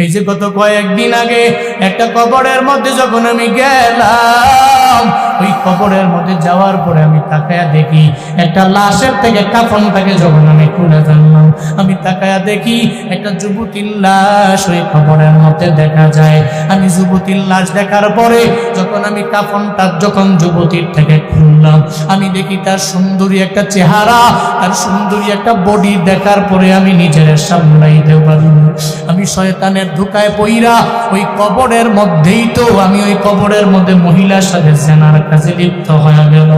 এই যে গত কয়েকদিন আগে একটা কবরের মধ্যে যখন আমি গেলাম, ওই কবরের মধ্যে যাওয়ার পরে আমি তাকায়া দেখি একটা লাশের থেকে কাফনটাকে যখন আমি খুলে ফেললাম, আমি তাকায়া দেখি একটা যুবতীর লাশ ওই কবরের মধ্যে দেখা যায়। আমি যুবতীর লাশ দেখার পরে যখন আমি কাফনটা যখন যুবতীর থেকে খুললাম, আমি দেখি তার সুন্দরী একটা চেহারা, তার সুন্দরী একটা বডি দেখার পরে আমি নিজের সামলাইতে পারি না। আমি শয়তানের ধোঁকায় পইরা ওই কবরের মধ্যেই তো আমি ওই কবরের মধ্যে মহিলার সাথে জেনার কাজে লিপ্ত হয়ে গেল।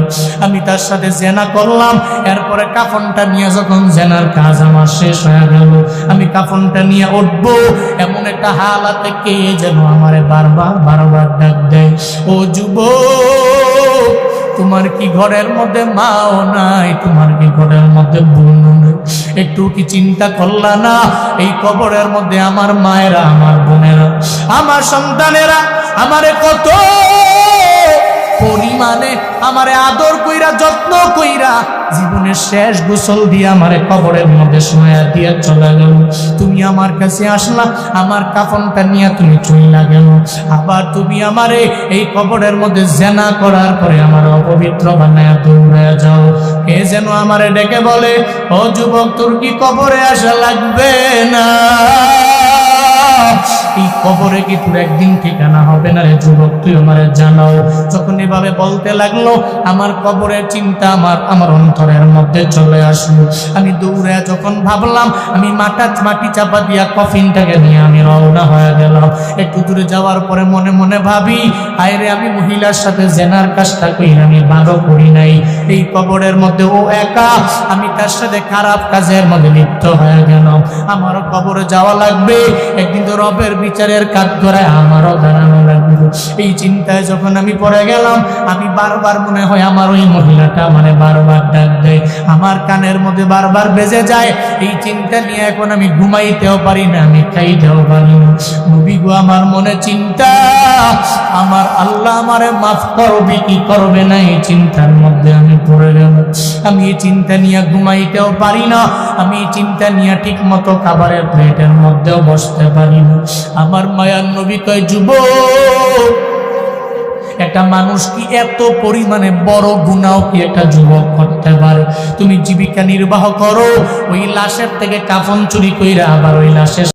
আমি তার সাথে জেনা করলাম। এরপরে কাফনটা নিয়ে যখন জেনার কাজ আমার শেষ হয়ে গেল, আমি কাফনটা নিয়ে উঠবো, এমন একটা হালাতে কে যেন আমারে বারবার ডাক দেয়, ও যুবক, তোমার কি ঘরের মধ্যে মাও নাই? তোমার কি ঘরের মধ্যে বোনও নেই? একটু কি চিন্তা করলা না এই কবরের মধ্যে আমার মায়েরা, আমার বোনেরা, আমার সন্তানেরা আমারে কত পরিমাণে আমারে আদর কইরা যত্ন কইরা জীবনের শেষ গোসল দিয়ে আমারে কবরের মধ্যে শোয়া দিয়ে চলে গেল। তুমি আমার কাছে আসলা, আমার কাফনটা নিয়ে তুমি চইলা গেল, আবার তুমি আমারে এই কবরের মধ্যে জেনা করার পরে আমার অপবিত্র বানায়া দৌড়ে যাও। কে যেন আমারে ডেকে বলে, ও যুবক, তোর কি কবরে আসা লাগবে না? এই কবরে কি তোর একদিন ঠিকানা হবে না রে যুবক? তুই আমারে জানাও। যখন এভাবে বলতে লাগলো, আমার কবরের চিন্তা আমার অন্তরের মধ্যে চলে আসলো। আমি দৌড়ে যখন ভাবলাম, আমি মাটি চাপা দিয়া কফিনটাকে নিয়ে আমি রওনা হয়ে গেলাম। একটু দূরে যাওয়ার পরে মনে মনে ভাবি, আয়রে আমি মহিলার সাথে জেনার কাজটা করি, আমি ভালো করি নাই। এই কবরের মধ্যে ও একা, আমি তার সাথে খারাপ কাজের মধ্যে লিপ্ত হয়ে গেলাম। আমারও কবরে যাওয়া লাগবে, একদিন তো রবের বিচারের কাঠ করায় আমারও দাঁড়ানো লাগবে। এই চিন্তায় যখন আমি পড়ে গেলাম, আমি বারবার মনে হয় আমার ওই মহিলাটা মানে বারবার ডাক দেয়, আমার কানের মধ্যে বারবার বেজে যায়। এই চিন্তা নিয়ে এখন আমি ঘুমাইতেও পারি না, আমি খাইতেও পারি না। নবী গো, আমার মনে চিন্তা, আমার আল্লাহ আমারে মাফ করবে কি করবে না, এই চিন্তার মধ্যে আমি পড়ে গেলাম। আমি এই চিন্তা নিয়ে ঘুমাইতেও পারি না, আমি এই চিন্তা নিয়ে ঠিক মতো খাবারের প্লেটের মধ্যেও বসতে পারি না। আমার মায়ার নবী কয়, যুবক, একটা মানুষ কি এত পরিমাণে বড় গুনাহ কি একটা যুবক করতে পারে? তুমি জীবিকা নির্বাহ করো, ওই লাশের থেকে কাফন চুরি কইরা আবার ওই লাশের